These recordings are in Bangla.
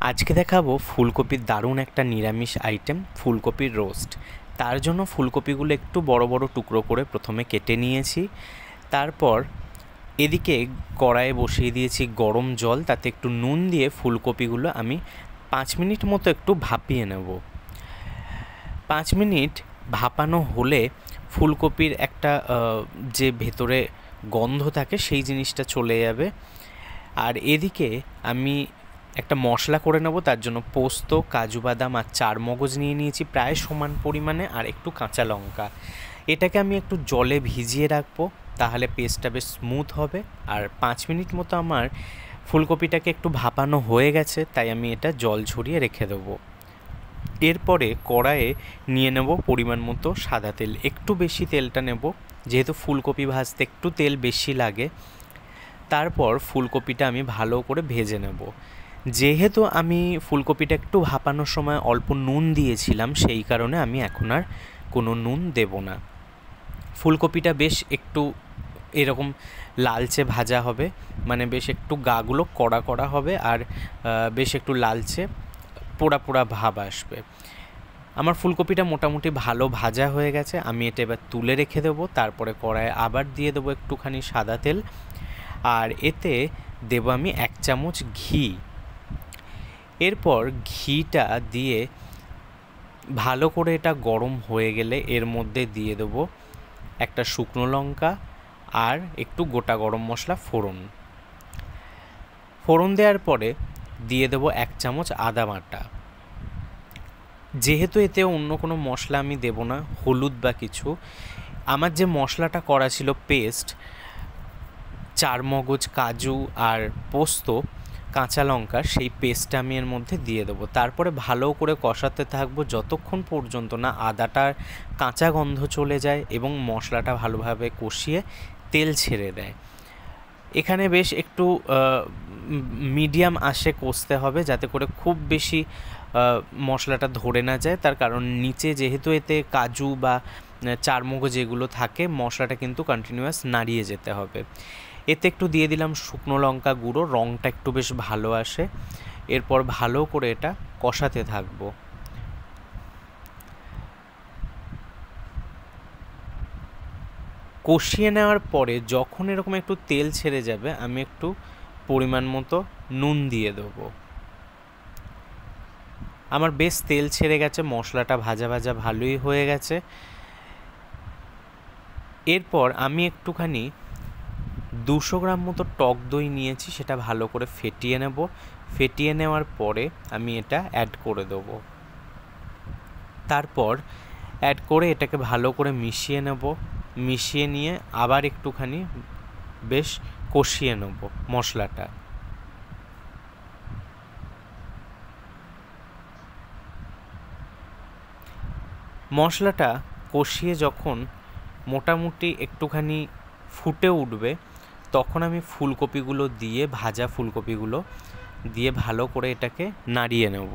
আজকে দেখাবো ফুলকপির দারুণ একটা নিরামিষ আইটেম, ফুলকপির রোস্ট। তার জন্য ফুলকপিগুলো একটু বড় বড় টুকরো করে প্রথমে কেটে নিয়েছি। তারপর এদিকে কড়াইয়ে বসিয়ে দিয়েছি গরম জল, তাতে একটু নুন দিয়ে ফুলকপিগুলো আমি 5 মিনিট মতো একটু ভাপিয়ে নেব। 5 মিনিট ভাপানো হলে ফুলকপির একটা যে ভেতরে গন্ধ থাকে সেই জিনিসটা চলে যাবে। আর এদিকে আমি একটা মশলা করে নেব, তার জন্য পোস্ত, কাজু বাদাম আর চারমগজ নিয়ে নিয়েছি প্রায় সমান পরিমাণে, আর একটু কাঁচা লঙ্কা। এটাকে আমি একটু জলে ভিজিয়ে রাখবো, তাহলে পেস্টটা বেশ স্মুথ হবে। আর 5 মিনিট মতো আমার ফুলকপিটাকে একটু ভাপানো হয়ে গেছে, তাই আমি এটা জল ঝরিয়ে রেখে দেবো। এরপরে কড়াইয়ে নিয়ে নেব পরিমাণ মতো সাদা তেল, একটু বেশি তেলটা নেব যেহেতু ফুলকপি ভাজতে একটু তেল বেশি লাগে। তারপর ফুলকপিটা আমি ভালো করে ভেজে নেব। যেহেতু আমি ফুলকপিটা একটু ভাপানোর সময় অল্প নুন দিয়েছিলাম, সেই কারণে আমি এখন আর কোনো নুন দেব না। ফুলকপিটা বেশ একটু এরকম লালচে ভাজা হবে, মানে বেশ একটু গাগুলো কড়া কড়া হবে, আর বেশ একটু লালচে পোড়া পোড়া ভাব আসবে। আমার ফুলকপিটা মোটামুটি ভালো ভাজা হয়ে গেছে, আমি এটা এবার তুলে রেখে দেবো। তারপরে কড়াইয়ে আবার দিয়ে দেবো একটুখানি সাদা তেল, আর এতে দেব আমি 1 চামচ ঘি। এরপর ঘিটা দিয়ে ভালো করে এটা গরম হয়ে গেলে এর মধ্যে দিয়ে দেবো একটা শুকনো লঙ্কা আর একটু গোটা গরম মশলা ফোড়ন দেওয়ার পরে দিয়ে দেবো 1 চামচ আদা বাটা। যেহেতু এতে অন্য কোনো মশলা আমি দেব না, হলুদ বা কিছু, আমার যে মশলাটা করা ছিল পেস্ট, চারমগজ, কাজু আর পোস্ত, কাঁচা লঙ্কা, সেই পেস্টটা আমি এর মধ্যে দিয়ে দেবো। তারপরে ভালো করে কষাতে থাকবো যতক্ষণ পর্যন্ত না আদাটার কাঁচা গন্ধ চলে যায় এবং মশলাটা ভালোভাবে কষিয়ে তেল ছেড়ে দেয়। এখানে বেশ একটু মিডিয়াম আঁচে কষতে হবে, যাতে করে খুব বেশি মশলাটা ধরে না যায়। তার কারণ নিচে যেহেতু এতে কাজু বা চারমগজ যেগুলো থাকে, মশলাটা কিন্তু কন্টিনিউয়াস নাড়িয়ে যেতে হবে। এতে একটু দিয়ে দিলাম শুকনো লঙ্কা গুঁড়ো, রঙটা একটু বেশ ভালো আসে। এরপর ভালো করে এটা কষাতে থাকবো। কষিয়ে নেওয়ার পরে যখন এরকম একটু তেল ছেড়ে যাবে, আমি একটু পরিমাণ মতো নুন দিয়ে দেবো। আমার বেশ তেল ছেড়ে গেছে, মশলাটা ভাজা ভাজা ভালোই হয়ে গেছে। এরপর আমি একটুখানি 200 গ্রাম মতো টক দই নিয়েছি, সেটা ভালো করে ফেটিয়ে নেব। ফেটিয়ে নেওয়ার পরে আমি এটা অ্যাড করে দেবো। তারপর অ্যাড করে এটাকে ভালো করে মিশিয়ে নেব। মিশিয়ে নিয়ে আবার একটুখানি বেশ কষিয়ে নেব মশলাটা। মশলাটা কষিয়ে যখন মোটামুটি একটুখানি ফুটে উঠবে, তখন আমি ফুলকপিগুলো দিয়ে, ভাজা ফুলকপিগুলো দিয়ে ভালো করে এটাকে নাড়িয়ে নেব।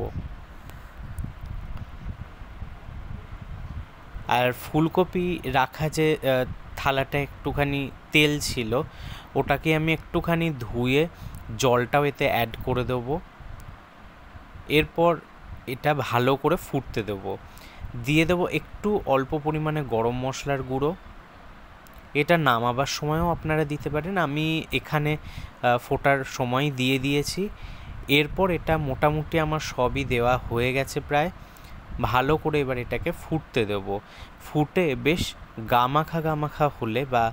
আর ফুলকপি রাখা যে থালাটা একটুখানি তেল ছিল, ওটাকে আমি একটুখানি ধুয়ে জলটাও এতে অ্যাড করে দেবো। এরপর এটা ভালো করে ফুটতে দেবো। দিয়ে দেবো একটু অল্প পরিমাণে গরম মশলার গুঁড়ো। এটা নামাবার সময়ও আপনারা দিতে পারেন, আমি এখানে ফোটার সময় দিয়ে দিয়েছি। এরপর এটা মোটামুটি আমার সবই দেওয়া হয়ে গেছে প্রায়। ভালো করে এবার এটাকে ফুটতে দেব। ফুটে বেশ গামাখা গামাখা হলে বা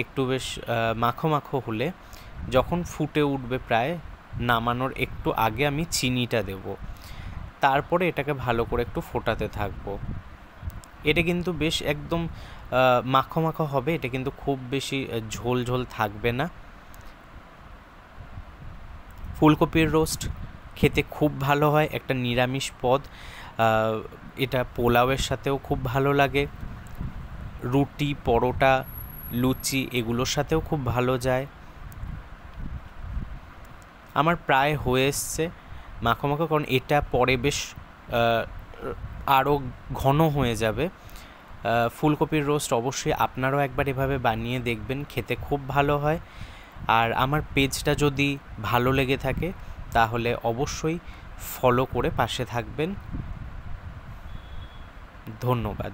একটু বেশ মাখো মাখো হলে, যখন ফুটে উঠবে প্রায় নামানোর একটু আগে, আমি চিনিটা দেব। তারপরে এটাকে ভালো করে একটু ফোটাতে থাকবো। এটা কিন্তু বেশ একদম মাখো মাখো হবে, এটা কিন্তু খুব বেশি ঝোল ঝোল থাকবে না। ফুলকপির রোস্ট খেতে খুব ভালো হয়, একটা নিরামিষ পদ। এটা পোলাওয়ের সাথেও খুব ভালো লাগে, রুটি, পরোটা, লুচি এগুলোর সাথেও খুব ভালো যায়। আমার প্রায় হয়ে এসছে মাখো মাখো, কারণ এটা পরে বেশ আরও ঘন হয়ে যাবে। ফুলকপির রোস্ট অবশ্যই আপনারাও একবার এভাবে বানিয়ে দেখবেন, খেতে খুব ভালো হয়। আর আমার পেজটা যদি ভালো লেগে থাকে, তাহলে অবশ্যই ফলো করে পাশে থাকবেন। ধন্যবাদ।